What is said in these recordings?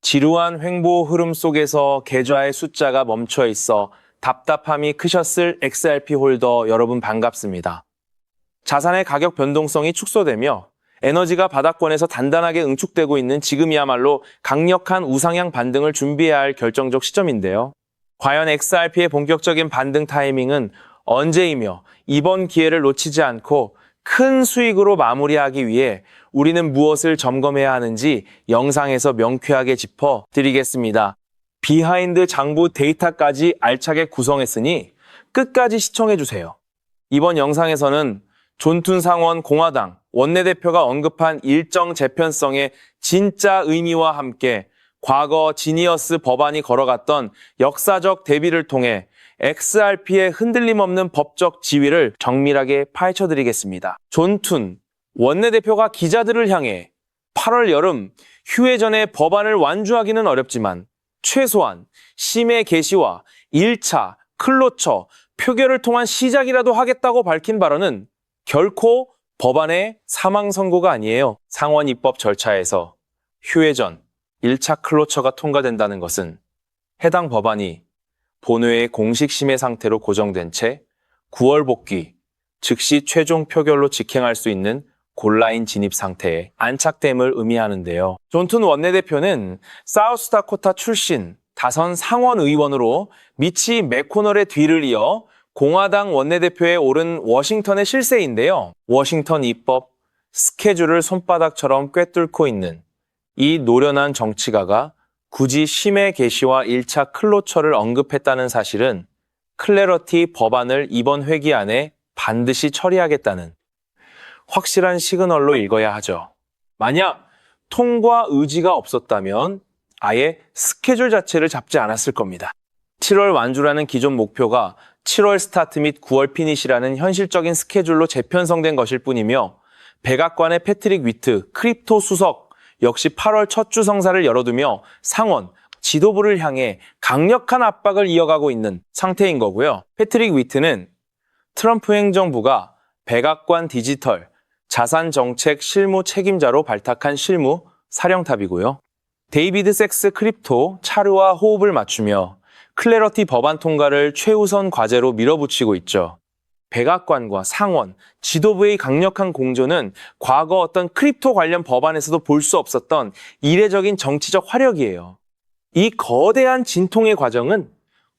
지루한 횡보 흐름 속에서 계좌의 숫자가 멈춰 있어 답답함이 크셨을 XRP 홀더 여러분 반갑습니다. 자산의 가격 변동성이 축소되며 에너지가 바닥권에서 단단하게 응축되고 있는 지금이야말로 강력한 우상향 반등을 준비해야 할 결정적 시점인데요. 과연 XRP의 본격적인 반등 타이밍은 언제이며 이번 기회를 놓치지 않고 큰 수익으로 마무리하기 위해 우리는 무엇을 점검해야 하는지 영상에서 명쾌하게 짚어드리겠습니다. 비하인드 장부 데이터까지 알차게 구성했으니 끝까지 시청해주세요. 이번 영상에서는 존툰 상원 공화당 원내대표가 언급한 일정 재편성의 진짜 의미와 함께 과거 지니어스 법안이 걸어갔던 역사적 대비를 통해 XRP의 흔들림 없는 법적 지위를 정밀하게 파헤쳐드리겠습니다. 존툰 원내대표가 기자들을 향해 8월 여름 휴회 전에 법안을 완주하기는 어렵지만 최소한 심의 개시와 1차 클로처 표결을 통한 시작이라도 하겠다고 밝힌 발언은 결코 법안의 사망 선고가 아니에요. 상원 입법 절차에서 휴회 전 1차 클로처가 통과된다는 것은 해당 법안이 본회의 공식 심의 상태로 고정된 채 9월 복귀, 즉시 최종 표결로 직행할 수 있는 골라인 진입 상태에 안착됨을 의미하는데요. 존툰 원내대표는 사우스다코타 출신 다선 상원 의원으로 미치 맥코널의 뒤를 이어 공화당 원내대표에 오른 워싱턴의 실세인데요. 워싱턴 입법 스케줄을 손바닥처럼 꿰뚫고 있는 이 노련한 정치가가 굳이 심의 개시와 1차 클로처를 언급했다는 사실은 클래러티 법안을 이번 회기 안에 반드시 처리하겠다는 확실한 시그널로 읽어야 하죠. 만약 통과 의지가 없었다면 아예 스케줄 자체를 잡지 않았을 겁니다. 7월 완주라는 기존 목표가 7월 스타트 및 9월 피니시라는 현실적인 스케줄로 재편성된 것일 뿐이며 백악관의 패트릭 위트 크립토 수석 역시 8월 첫 주 성사를 열어두며 상원, 지도부를 향해 강력한 압박을 이어가고 있는 상태인 거고요. 패트릭 위트는 트럼프 행정부가 백악관 디지털 자산정책 실무 책임자로 발탁한 실무 사령탑이고요. 데이비드 섹스 크립토 차르와 호흡을 맞추며 클래러티 법안 통과를 최우선 과제로 밀어붙이고 있죠. 백악관과 상원, 지도부의 강력한 공조는 과거 어떤 크립토 관련 법안에서도 볼 수 없었던 이례적인 정치적 화력이에요. 이 거대한 진통의 과정은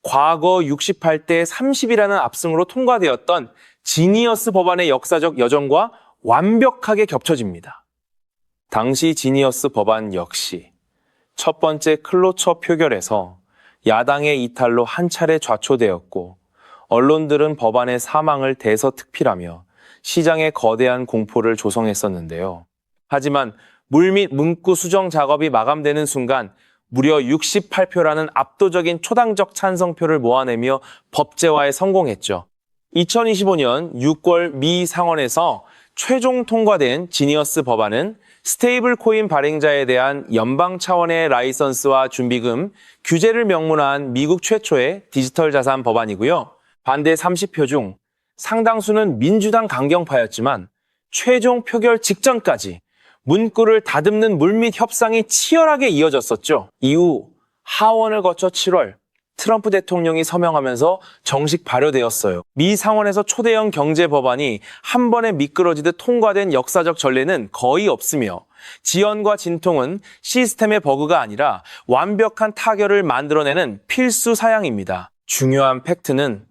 과거 68대 30이라는 압승으로 통과되었던 지니어스 법안의 역사적 여정과 완벽하게 겹쳐집니다. 당시 지니어스 법안 역시 첫 번째 클로처 표결에서 야당의 이탈로 한 차례 좌초되었고 언론들은 법안의 사망을 대서특필하며 시장에 거대한 공포를 조성했었는데요. 하지만 물 및 문구 수정 작업이 마감되는 순간 무려 68표라는 압도적인 초당적 찬성표를 모아내며 법제화에 성공했죠. 2025년 6월 미 상원에서 최종 통과된 지니어스 법안은 스테이블 코인 발행자에 대한 연방 차원의 라이선스와 준비금, 규제를 명문화한 미국 최초의 디지털 자산 법안이고요. 반대 30표 중 상당수는 민주당 강경파였지만 최종 표결 직전까지 문구를 다듬는 물밑 협상이 치열하게 이어졌었죠. 이후 하원을 거쳐 7월 트럼프 대통령이 서명하면서 정식 발효되었어요. 미 상원에서 초대형 경제 법안이 한 번에 미끄러지듯 통과된 역사적 전례는 거의 없으며 지연과 진통은 시스템의 버그가 아니라 완벽한 타결을 만들어내는 필수 사양입니다. 중요한 팩트는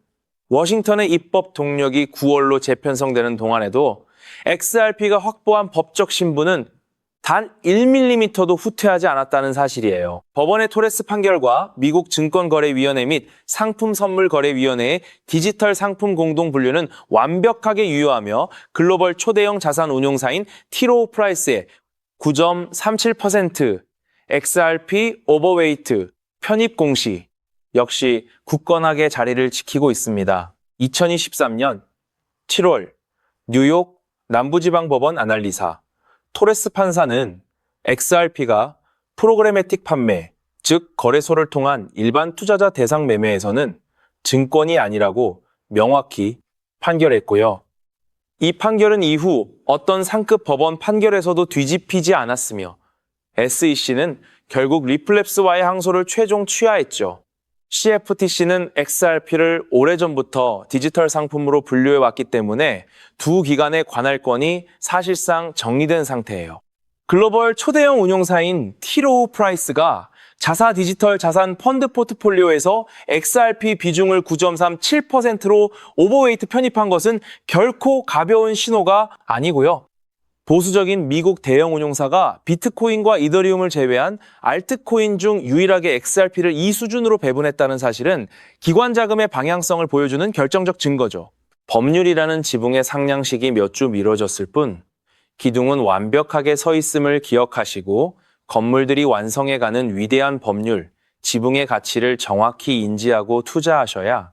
워싱턴의 입법 동력이 9월로 재편성되는 동안에도 XRP가 확보한 법적 신분은 단 1mm도 후퇴하지 않았다는 사실이에요. 법원의 토레스 판결과 미국 증권거래위원회 및 상품선물거래위원회의 디지털 상품 공동 분류는 완벽하게 유효하며 글로벌 초대형 자산 운용사인 티로우 프라이스의 9.37% XRP 오버웨이트 편입 공시 역시 굳건하게 자리를 지키고 있습니다. 2023년 7월 뉴욕 남부지방법원 아날리사 토레스 판사는 XRP가 프로그래매틱 판매, 즉 거래소를 통한 일반 투자자 대상 매매에서는 증권이 아니라고 명확히 판결했고요. 이 판결은 이후 어떤 상급 법원 판결에서도 뒤집히지 않았으며 SEC는 결국 리플랩스와의 항소를 최종 취하했죠. CFTC는 XRP를 오래전부터 디지털 상품으로 분류해왔기 때문에 두 기관의 관할권이 사실상 정리된 상태예요. 글로벌 초대형 운용사인 티로우 프라이스가 자사 디지털 자산 펀드 포트폴리오에서 XRP 비중을 9.37%로 오버웨이트 편입한 것은 결코 가벼운 신호가 아니고요. 보수적인 미국 대형 운용사가 비트코인과 이더리움을 제외한 알트코인 중 유일하게 XRP를 이 수준으로 배분했다는 사실은 기관 자금의 방향성을 보여주는 결정적 증거죠. 법률이라는 지붕의 상향식이 몇 주 미뤄졌을 뿐 기둥은 완벽하게 서 있음을 기억하시고 건물들이 완성해가는 위대한 법률, 지붕의 가치를 정확히 인지하고 투자하셔야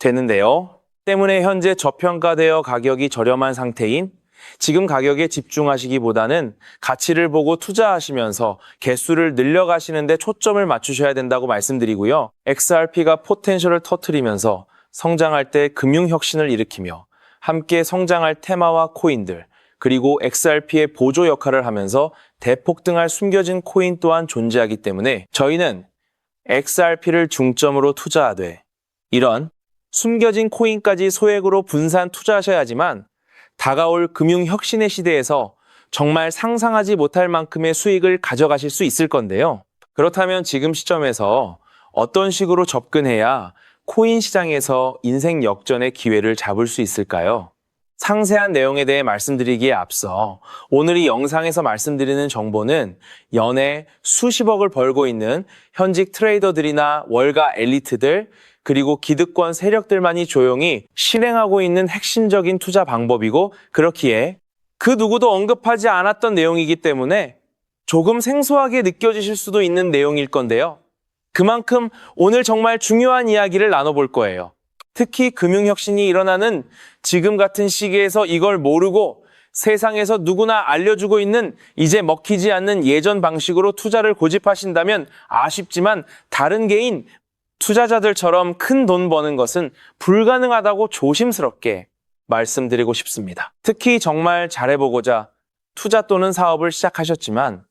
되는데요. 때문에 현재 저평가되어 가격이 저렴한 상태인 지금 가격에 집중하시기보다는 가치를 보고 투자하시면서 개수를 늘려가시는 데 초점을 맞추셔야 된다고 말씀드리고요. XRP가 포텐셜을 터뜨리면서 성장할 때 금융혁신을 일으키며 함께 성장할 테마와 코인들, 그리고 XRP의 보조 역할을 하면서 대폭등할 숨겨진 코인 또한 존재하기 때문에 저희는 XRP를 중점으로 투자하되 이런 숨겨진 코인까지 소액으로 분산 투자하셔야지만 다가올 금융혁신의 시대에서 정말 상상하지 못할 만큼의 수익을 가져가실 수 있을 건데요. 그렇다면 지금 시점에서 어떤 식으로 접근해야 코인 시장에서 인생 역전의 기회를 잡을 수 있을까요? 상세한 내용에 대해 말씀드리기에 앞서 오늘 이 영상에서 말씀드리는 정보는 연에 수십억을 벌고 있는 현직 트레이더들이나 월가 엘리트들 그리고 기득권 세력들만이 조용히 실행하고 있는 핵심적인 투자 방법이고 그렇기에 그 누구도 언급하지 않았던 내용이기 때문에 조금 생소하게 느껴지실 수도 있는 내용일 건데요. 그만큼 오늘 정말 중요한 이야기를 나눠볼 거예요. 특히 금융혁신이 일어나는 지금 같은 시기에서 이걸 모르고 세상에서 누구나 알려주고 있는 이제 먹히지 않는 예전 방식으로 투자를 고집하신다면 아쉽지만 다른 개인 투자자들처럼 큰 돈 버는 것은 불가능하다고 조심스럽게 말씀드리고 싶습니다. 특히 정말 잘해보고자 투자 또는 사업을 시작하셨지만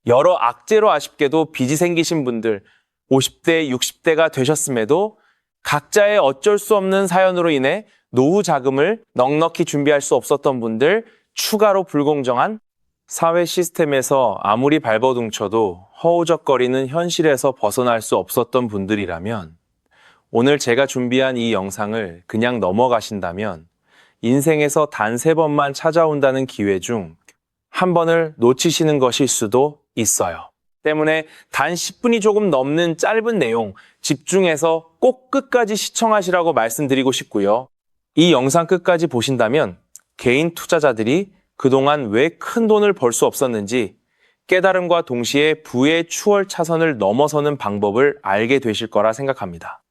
여러 악재로 아쉽게도 빚이 생기신 분들 50대, 60대가 되셨음에도 각자의 어쩔 수 없는 사연으로 인해 노후 자금을 넉넉히 준비할 수 없었던 분들, 추가로 불공정한 사회 시스템에서 아무리 발버둥쳐도 허우적거리는 현실에서 벗어날 수 없었던 분들이라면 오늘 제가 준비한 이 영상을 그냥 넘어가신다면 인생에서 단 3번만 찾아온다는 기회 중 한 번을 놓치시는 것일 수도 있어요. 때문에 단 10분이 조금 넘는 짧은 내용 집중해서 꼭 끝까지 시청하시라고 말씀드리고 싶고요. 이 영상 끝까지 보신다면 개인 투자자들이 그동안 왜 큰 돈을 벌 수 없었는지 깨달음과 동시에 부의 추월 차선을 넘어서는 방법을 알게 되실 거라 생각합니다.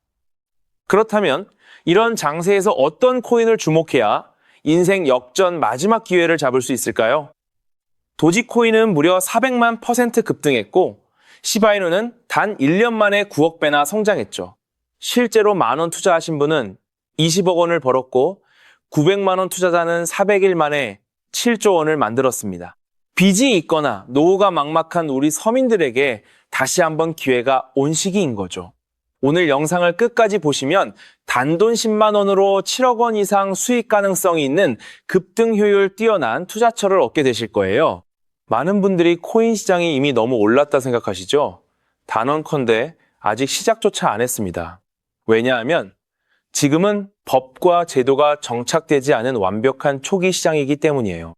그렇다면 이런 장세에서 어떤 코인을 주목해야 인생 역전 마지막 기회를 잡을 수 있을까요? 도지코인은 무려 400만 % 급등했고 시바이누는 단 1년 만에 9억 배나 성장했죠. 실제로 만원 투자하신 분은 20억 원을 벌었고 900만 원 투자자는 400일 만에 7조 원을 만들었습니다. 빚이 있거나 노후가 막막한 우리 서민들에게 다시 한번 기회가 온 시기인 거죠. 오늘 영상을 끝까지 보시면 단돈 10만 원으로 7억 원 이상 수익 가능성이 있는 급등 효율 뛰어난 투자처를 얻게 되실 거예요. 많은 분들이 코인 시장이 이미 너무 올랐다 생각하시죠? 단언컨대 아직 시작조차 안 했습니다. 왜냐하면 지금은 법과 제도가 정착되지 않은 완벽한 초기 시장이기 때문이에요.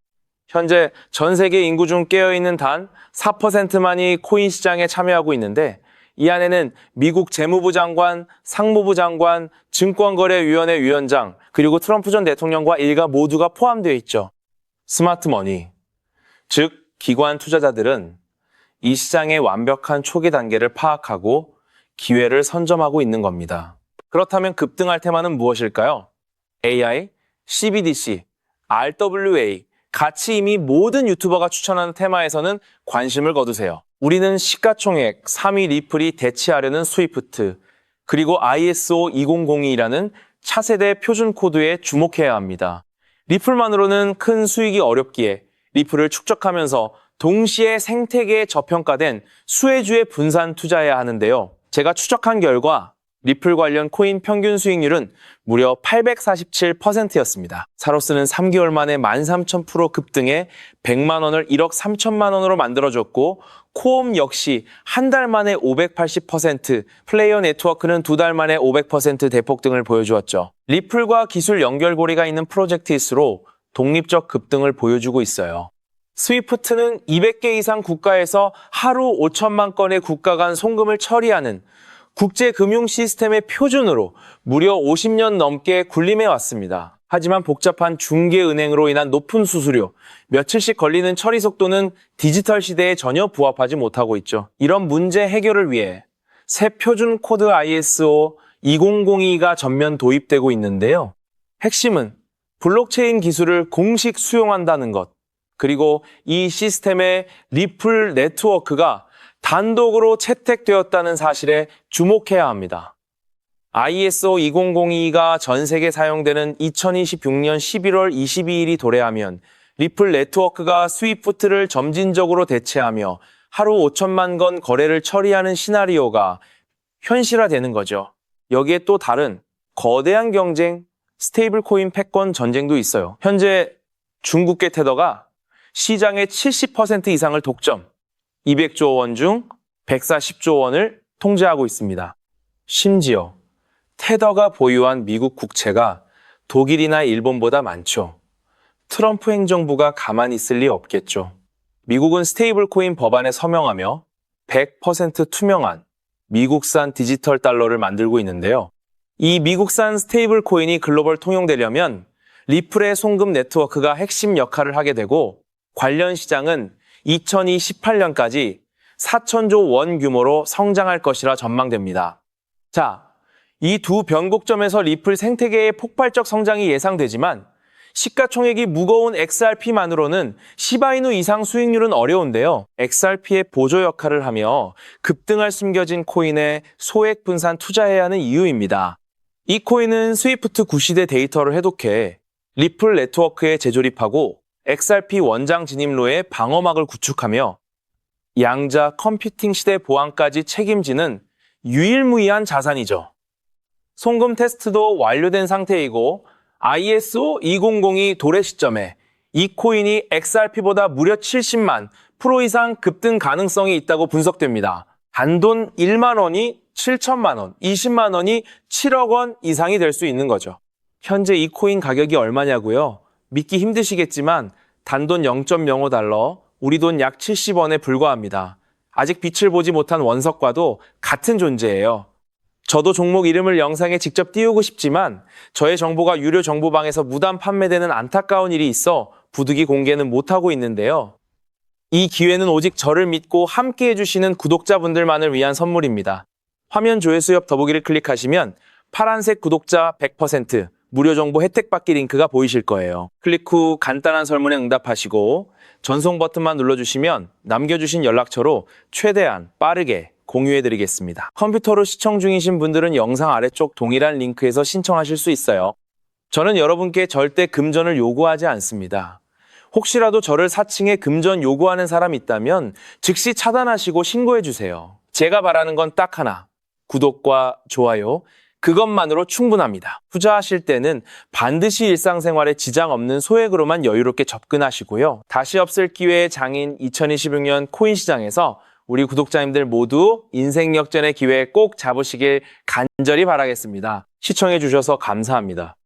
현재 전 세계 인구 중 깨어있는 단 4%만이 코인 시장에 참여하고 있는데 이 안에는 미국 재무부 장관, 상무부 장관, 증권거래위원회 위원장, 그리고 트럼프 전 대통령과 일가 모두가 포함되어 있죠. 스마트머니, 즉 기관 투자자들은 이 시장의 완벽한 초기 단계를 파악하고 기회를 선점하고 있는 겁니다. 그렇다면 급등할 테마는 무엇일까요? AI, CBDC, RWA, 같이 이미 모든 유튜버가 추천하는 테마에서는 관심을 거두세요. 우리는 시가총액 3위 리플이 대체하려는 스위프트, 그리고 ISO 2002라는 차세대 표준 코드에 주목해야 합니다. 리플만으로는 큰 수익이 어렵기에 리플을 축적하면서 동시에 생태계에 저평가된 수혜주에 분산 투자해야 하는데요. 제가 추적한 결과 리플 관련 코인 평균 수익률은 무려 847%였습니다. 사로스는 3개월 만에 13,000% 급등해 100만 원을 1억 3천만 원으로 만들어줬고 코옴 역시 한 달 만에 580%, 플레이어 네트워크는 2달 만에 500% 대폭등을 보여주었죠. 리플과 기술 연결고리가 있는 프로젝트일수록 독립적 급등을 보여주고 있어요. 스위프트는 200개 이상 국가에서 하루 5천만 건의 국가 간 송금을 처리하는 국제 금융 시스템의 표준으로 무려 50년 넘게 군림해 왔습니다. 하지만 복잡한 중개은행으로 인한 높은 수수료, 며칠씩 걸리는 처리 속도는 디지털 시대에 전혀 부합하지 못하고 있죠. 이런 문제 해결을 위해 새 표준 코드 ISO 2002가 전면 도입되고 있는데요. 핵심은 블록체인 기술을 공식 수용한다는 것, 그리고 이 시스템의 리플 네트워크가 단독으로 채택되었다는 사실에 주목해야 합니다. ISO 2002가 전 세계 사용되는 2026년 11월 22일이 도래하면 리플 네트워크가 스위프트를 점진적으로 대체하며 하루 5천만 건 거래를 처리하는 시나리오가 현실화되는 거죠. 여기에 또 다른 거대한 경쟁, 스테이블 코인 패권 전쟁도 있어요. 현재 중국계 테더가 시장의 70% 이상을 독점, 200조 원 중 140조 원을 통제하고 있습니다. 심지어 테더가 보유한 미국 국채가 독일이나 일본보다 많죠. 트럼프 행정부가 가만히 있을 리 없겠죠. 미국은 스테이블 코인 법안에 서명하며 100% 투명한 미국산 디지털 달러를 만들고 있는데요. 이 미국산 스테이블 코인이 글로벌 통용되려면 리플의 송금 네트워크가 핵심 역할을 하게 되고 관련 시장은 2028년까지 4천조 원 규모로 성장할 것이라 전망됩니다. 자, 이 두 변곡점에서 리플 생태계의 폭발적 성장이 예상되지만 시가총액이 무거운 XRP만으로는 시바이누 이상 수익률은 어려운데요. XRP의 보조 역할을 하며 급등할 숨겨진 코인에 소액 분산 투자해야 하는 이유입니다. 이 코인은 스위프트 구시대 데이터를 해독해 리플 네트워크에 재조립하고 XRP 원장 진입로에 방어막을 구축하며 양자 컴퓨팅 시대 보안까지 책임지는 유일무이한 자산이죠. 송금 테스트도 완료된 상태이고 ISO 2002 도래 시점에 이 코인이 XRP보다 무려 70만 프로 이상 급등 가능성이 있다고 분석됩니다. 단돈 1만 원이 7천만 원, 20만 원이 7억 원 이상이 될 수 있는 거죠. 현재 이 코인 가격이 얼마냐고요? 믿기 힘드시겠지만 단돈 0.05달러, 우리 돈 약 70원에 불과합니다. 아직 빛을 보지 못한 원석과도 같은 존재예요. 저도 종목 이름을 영상에 직접 띄우고 싶지만 저의 정보가 유료 정보방에서 무단 판매되는 안타까운 일이 있어 부득이 공개는 못하고 있는데요. 이 기회는 오직 저를 믿고 함께 해주시는 구독자분들만을 위한 선물입니다. 화면 조회수 옆 더보기를 클릭하시면 파란색 구독자 100% 무료 정보 혜택 받기 링크가 보이실 거예요. 클릭 후 간단한 설문에 응답하시고 전송 버튼만 눌러주시면 남겨주신 연락처로 최대한 빠르게 공유해드리겠습니다. 컴퓨터로 시청 중이신 분들은 영상 아래쪽 동일한 링크에서 신청하실 수 있어요. 저는 여러분께 절대 금전을 요구하지 않습니다. 혹시라도 저를 사칭해 금전 요구하는 사람이 있다면 즉시 차단하시고 신고해주세요. 제가 바라는 건 딱 하나, 구독과 좋아요, 그것만으로 충분합니다. 투자하실 때는 반드시 일상생활에 지장 없는 소액으로만 여유롭게 접근하시고요. 다시 없을 기회의 장인 2026년 코인 시장에서 우리 구독자님들 모두 인생 역전의 기회 꼭 잡으시길 간절히 바라겠습니다. 시청해 주셔서 감사합니다.